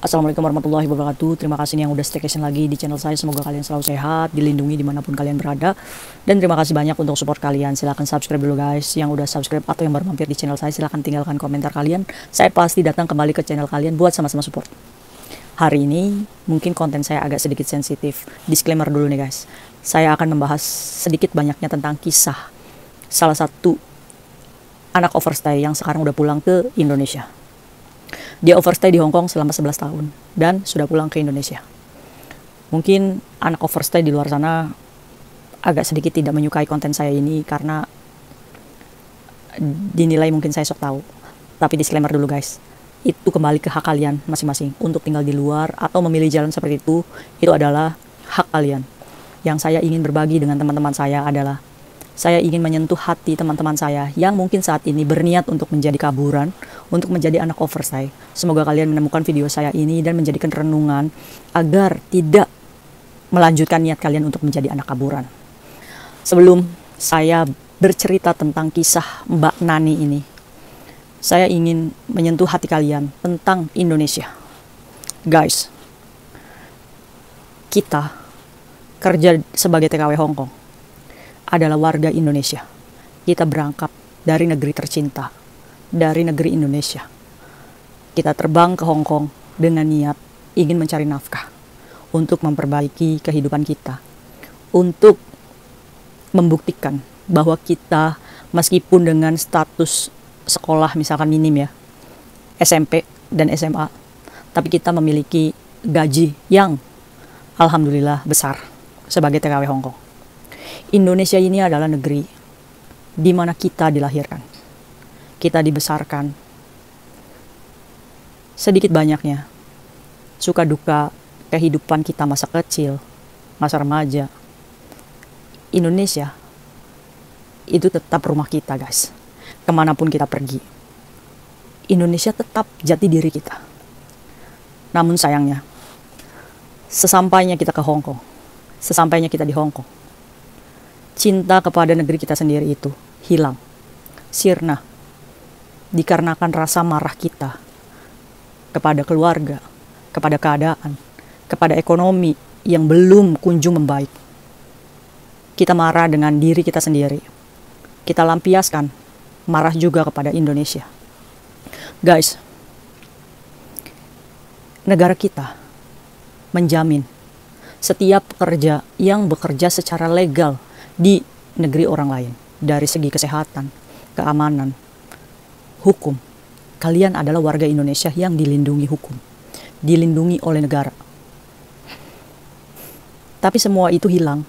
Assalamualaikum warahmatullahi wabarakatuh. Terima kasih nih yang udah staycation lagi di channel saya. Semoga kalian selalu sehat, dilindungi dimanapun kalian berada. Dan terima kasih banyak untuk support kalian. Silahkan subscribe dulu guys. Yang udah subscribe atau yang baru mampir di channel saya, silahkan tinggalkan komentar kalian. Saya pasti datang kembali ke channel kalian buat sama-sama support. Hari ini mungkin konten saya agak sedikit sensitif. Disclaimer dulu nih guys. Saya akan membahas sedikit banyaknya tentang kisah salah satu anak overstay yang sekarang udah pulang ke Indonesia. Dia overstay di Hong Kong selama 11 tahun dan sudah pulang ke Indonesia. Mungkin anak overstay di luar sana agak sedikit tidak menyukai konten saya ini karena dinilai mungkin saya sok tahu. Tapi disclaimer dulu guys, itu kembali ke hak kalian masing-masing untuk tinggal di luar atau memilih jalan seperti itu adalah hak kalian. Yang saya ingin berbagi dengan teman-teman saya adalah saya ingin menyentuh hati teman-teman saya yang mungkin saat ini berniat untuk menjadi kaburan, untuk menjadi anak overstay. Semoga kalian menemukan video saya ini dan menjadikan renungan agar tidak melanjutkan niat kalian untuk menjadi anak kaburan. Sebelum saya bercerita tentang kisah Mbak Nani ini, saya ingin menyentuh hati kalian tentang Indonesia. Guys, kita kerja sebagai TKW Hong Kong adalah warga Indonesia. Kita berangkat dari negeri tercinta, dari negeri Indonesia. Kita terbang ke Hong Kong dengan niat ingin mencari nafkah untuk memperbaiki kehidupan kita, untuk membuktikan bahwa kita meskipun dengan status sekolah misalkan minim ya, SMP dan SMA, tapi kita memiliki gaji yang alhamdulillah besar sebagai TKW Hong Kong. Indonesia ini adalah negeri di mana kita dilahirkan, kita dibesarkan. Sedikit banyaknya suka duka kehidupan kita masa kecil, masa remaja. Indonesia itu tetap rumah kita guys. Kemanapun kita pergi, Indonesia tetap jati diri kita. Namun sayangnya, sesampainya kita ke Hong Kong, sesampainya kita di Hong Kong, cinta kepada negeri kita sendiri itu hilang, sirna, dikarenakan rasa marah kita kepada keluarga, kepada keadaan, kepada ekonomi yang belum kunjung membaik. Kita marah dengan diri kita sendiri. Kita lampiaskan marah juga kepada Indonesia. Guys, negara kita menjamin setiap pekerja yang bekerja secara legal di negeri orang lain, dari segi kesehatan, keamanan, hukum, kalian adalah warga Indonesia yang dilindungi hukum, dilindungi oleh negara. Tapi semua itu hilang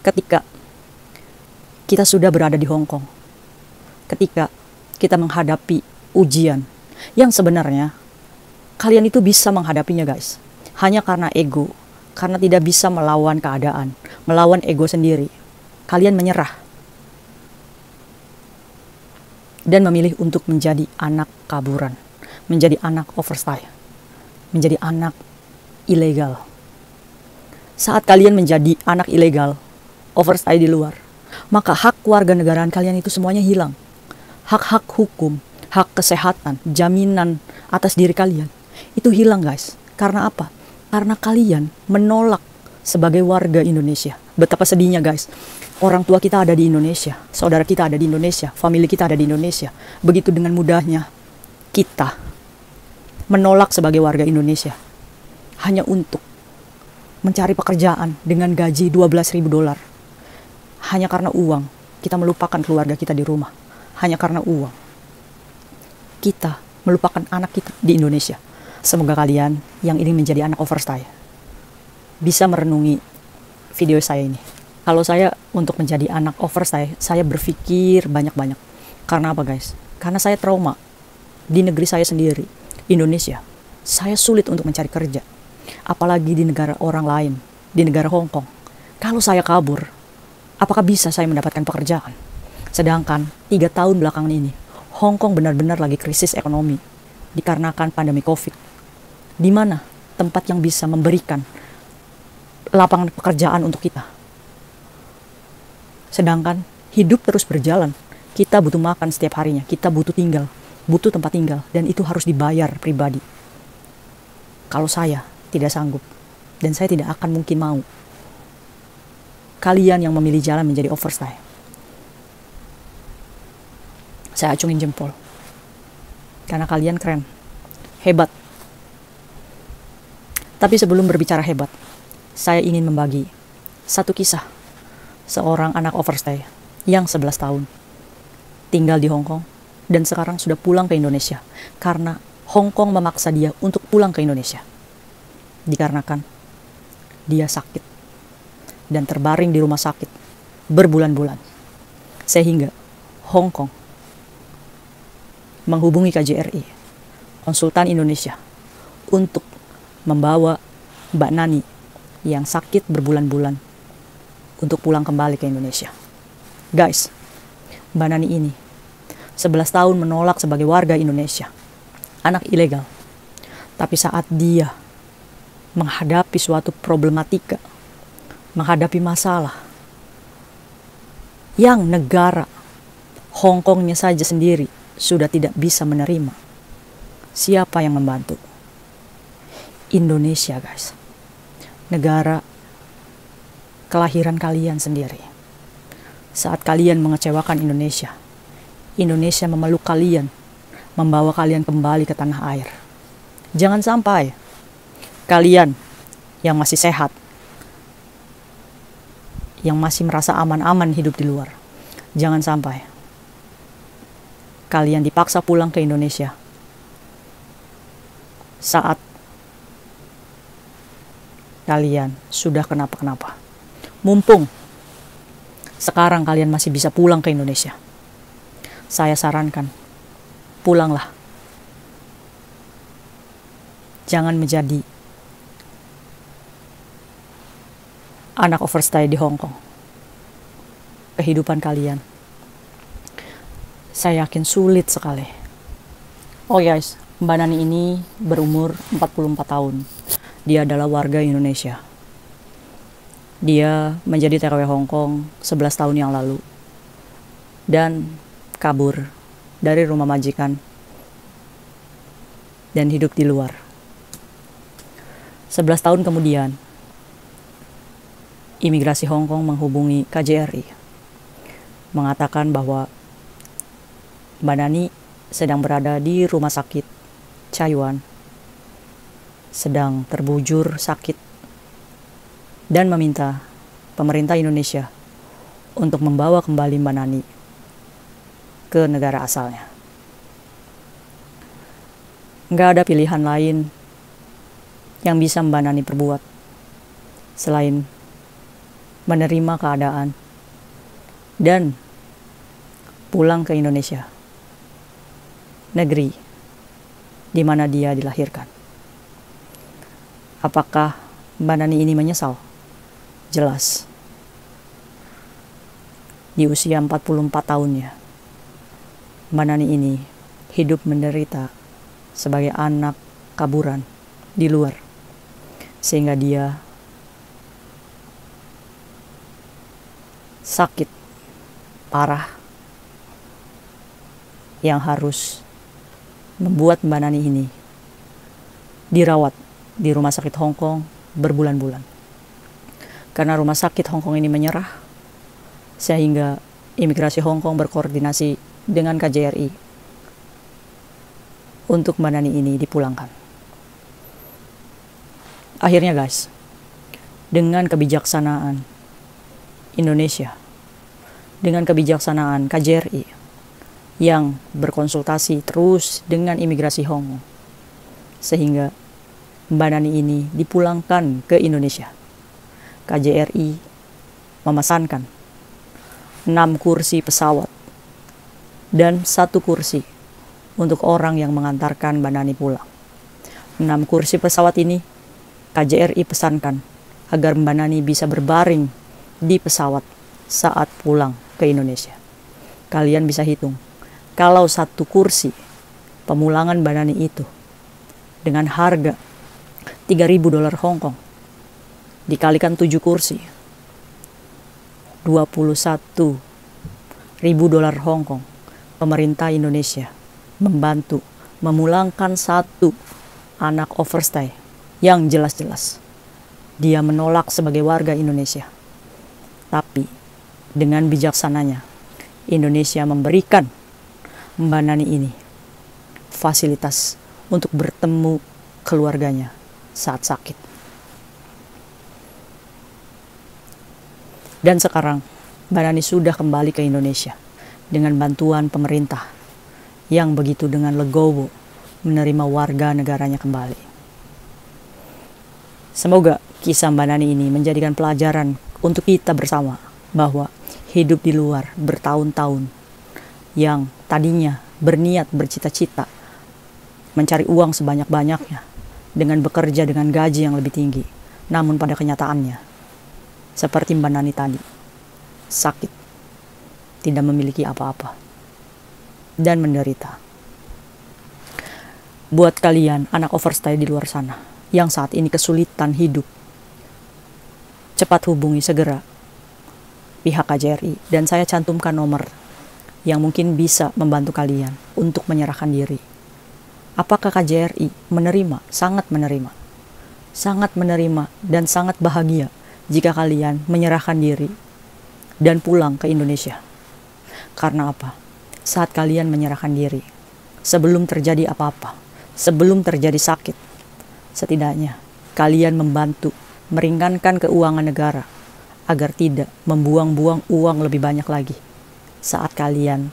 ketika kita sudah berada di Hong Kong, ketika kita menghadapi ujian yang sebenarnya kalian itu bisa menghadapinya guys, hanya karena ego, karena tidak bisa melawan keadaan, melawan ego sendiri. Kalian menyerah dan memilih untuk menjadi anak kaburan, menjadi anak overstay, menjadi anak ilegal. Saat kalian menjadi anak ilegal, overstay di luar, maka hak warga negaraan kalian itu semuanya hilang. Hak-hak hukum, hak kesehatan, jaminan atas diri kalian itu hilang guys. Karena apa? Karena kalian menolak sebagai warga Indonesia. Betapa sedihnya guys. Orang tua kita ada di Indonesia, saudara kita ada di Indonesia, famili kita ada di Indonesia. Begitu dengan mudahnya kita menolak sebagai warga Indonesia hanya untuk mencari pekerjaan dengan gaji $12.000. Hanya karena uang, kita melupakan keluarga kita di rumah. Hanya karena uang, kita melupakan anak kita di Indonesia. Semoga kalian yang ingin menjadi anak overstay bisa merenungi video saya ini. Kalau saya untuk menjadi anak overstay, saya berpikir banyak-banyak. Karena apa guys? Karena saya trauma di negeri saya sendiri, Indonesia. Saya sulit untuk mencari kerja. Apalagi di negara orang lain, di negara Hong Kong. Kalau saya kabur, apakah bisa saya mendapatkan pekerjaan? Sedangkan 3 tahun belakangan ini, Hong Kong benar-benar lagi krisis ekonomi dikarenakan pandemi COVID. Di mana tempat yang bisa memberikan lapangan pekerjaan untuk kita? Sedangkan hidup terus berjalan. Kita butuh makan setiap harinya. Kita butuh tinggal, butuh tempat tinggal. Dan itu harus dibayar pribadi. Kalau saya tidak sanggup, dan saya tidak akan mungkin mau, kalian yang memilih jalan menjadi overstay, saya acungin jempol. Karena kalian keren, hebat. Tapi sebelum berbicara hebat, saya ingin membagi satu kisah seorang anak overstay yang 11 tahun tinggal di Hong Kong dan sekarang sudah pulang ke Indonesia karena Hong Kong memaksa dia untuk pulang ke Indonesia. Dikarenakan dia sakit dan terbaring di rumah sakit berbulan-bulan. Sehingga Hong Kong menghubungi KJRI, Konsultan Indonesia, untuk membawa Mbak Nani yang sakit berbulan-bulan untuk pulang kembali ke Indonesia. Guys, Mbak Nani ini 11 tahun menolak sebagai warga Indonesia, anak ilegal. Tapi saat dia menghadapi suatu problematika, menghadapi masalah yang negara Hong Kongnya saja sendiri sudah tidak bisa menerima, siapa yang membantu? Indonesia, guys. Negara kelahiran kalian sendiri. Saat kalian mengecewakan Indonesia, Indonesia memeluk kalian, membawa kalian kembali ke tanah air. Jangan sampai kalian yang masih sehat, yang masih merasa aman-aman hidup di luar, jangan sampai kalian dipaksa pulang ke Indonesia saat kalian sudah kenapa-kenapa. Mumpung sekarang kalian masih bisa pulang ke Indonesia, saya sarankan, pulanglah. Jangan menjadi anak overstay di Hong Kong. Kehidupan kalian, saya yakin sulit sekali. Oh guys, Mbak Nani ini berumur 44 tahun. Dia adalah warga Indonesia. Dia menjadi TKW Hong Kong 11 tahun yang lalu dan kabur dari rumah majikan dan hidup di luar. 11 tahun kemudian, imigrasi Hong Kong menghubungi KJRI, mengatakan bahwa Mbak Nani sedang berada di rumah sakit Cayuan, sedang terbujur sakit, dan meminta pemerintah Indonesia untuk membawa kembali Mbak Nani ke negara asalnya. Nggak ada pilihan lain yang bisa Mbak Nani perbuat selain menerima keadaan dan pulang ke Indonesia, negeri di mana dia dilahirkan. Apakah Mbak Nani ini menyesal? Jelas. Di usia 44 tahunnya, Mbak Nani ini hidup menderita sebagai anak kaburan di luar, sehingga dia sakit parah yang harus membuat Mbak Nani ini dirawat di rumah sakit Hong Kong berbulan-bulan. Karena rumah sakit Hong Kong ini menyerah, sehingga imigrasi Hong Kong berkoordinasi dengan KJRI untuk Mbak Nani ini dipulangkan. Akhirnya guys, dengan kebijaksanaan Indonesia, dengan kebijaksanaan KJRI yang berkonsultasi terus dengan imigrasi Hong Kong, sehingga Mbak Nani ini dipulangkan ke Indonesia. KJRI memesankan 6 kursi pesawat dan 1 kursi untuk orang yang mengantarkan Mbak Nani pulang. 6 kursi pesawat ini KJRI pesankan agar Mbak Nani bisa berbaring di pesawat saat pulang ke Indonesia. Kalian bisa hitung, kalau 1 kursi pemulangan Mbak Nani itu dengan harga $3.000 Hong Kong dikalikan 7 kursi, $21.000 Hong Kong, pemerintah Indonesia membantu memulangkan 1 anak overstay yang jelas-jelas dia menolak sebagai warga Indonesia. Tapi dengan bijaksananya Indonesia memberikan Mbak Nani ini fasilitas untuk bertemu keluarganya saat sakit. Dan sekarang Mbak Nani sudah kembali ke Indonesia dengan bantuan pemerintah yang begitu dengan legowo menerima warga negaranya kembali. Semoga kisah Mbak Nani ini menjadikan pelajaran untuk kita bersama bahwa hidup di luar bertahun-tahun yang tadinya berniat bercita-cita mencari uang sebanyak-banyaknya dengan bekerja dengan gaji yang lebih tinggi, namun pada kenyataannya seperti Mbak Nani tadi, sakit, tidak memiliki apa-apa, dan menderita. Buat kalian anak overstay di luar sana yang saat ini kesulitan hidup, cepat hubungi segera pihak KJRI, dan saya cantumkan nomor yang mungkin bisa membantu kalian untuk menyerahkan diri. Apakah KJRI menerima? Sangat menerima. Sangat menerima dan sangat bahagia jika kalian menyerahkan diri dan pulang ke Indonesia. Karena apa? Saat kalian menyerahkan diri, sebelum terjadi apa-apa, sebelum terjadi sakit, setidaknya kalian membantu meringankan keuangan negara agar tidak membuang-buang uang lebih banyak lagi saat kalian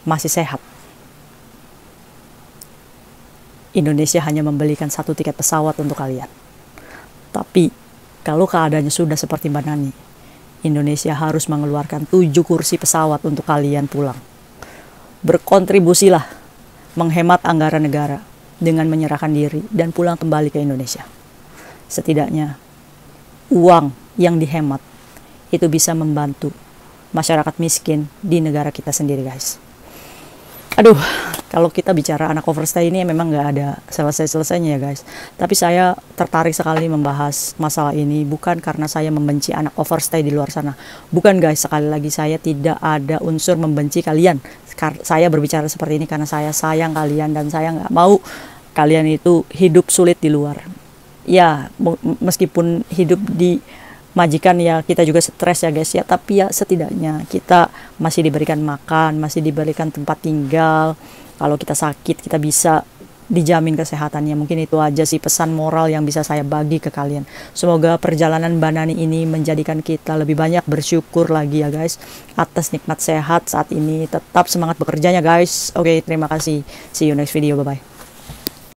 masih sehat. Indonesia hanya membelikan 1 tiket pesawat untuk kalian. Tapi kalau keadaannya sudah seperti Mbak Nani, Indonesia harus mengeluarkan 7 kursi pesawat untuk kalian pulang. Berkontribusilah menghemat anggaran negara dengan menyerahkan diri dan pulang kembali ke Indonesia. Setidaknya uang yang dihemat itu bisa membantu masyarakat miskin di negara kita sendiri, guys. Aduh, kalau kita bicara anak overstay ini memang nggak ada selesai-selesainya ya, guys. Tapi saya tertarik sekali membahas masalah ini bukan karena saya membenci anak overstay di luar sana. Bukan, guys, sekali lagi saya tidak ada unsur membenci kalian. Saya berbicara seperti ini karena saya sayang kalian dan saya nggak mau kalian itu hidup sulit di luar. Ya, meskipun hidup di majikan ya kita juga stres ya, guys ya, tapi ya setidaknya kita masih diberikan makan, masih diberikan tempat tinggal. Kalau kita sakit kita bisa dijamin kesehatannya. Mungkin itu aja sih pesan moral yang bisa saya bagi ke kalian. Semoga perjalanan Mbak Nani ini menjadikan kita lebih banyak bersyukur lagi ya, guys, atas nikmat sehat saat ini. Tetap semangat bekerjanya, guys. Oke, terima kasih, see you next video, bye bye.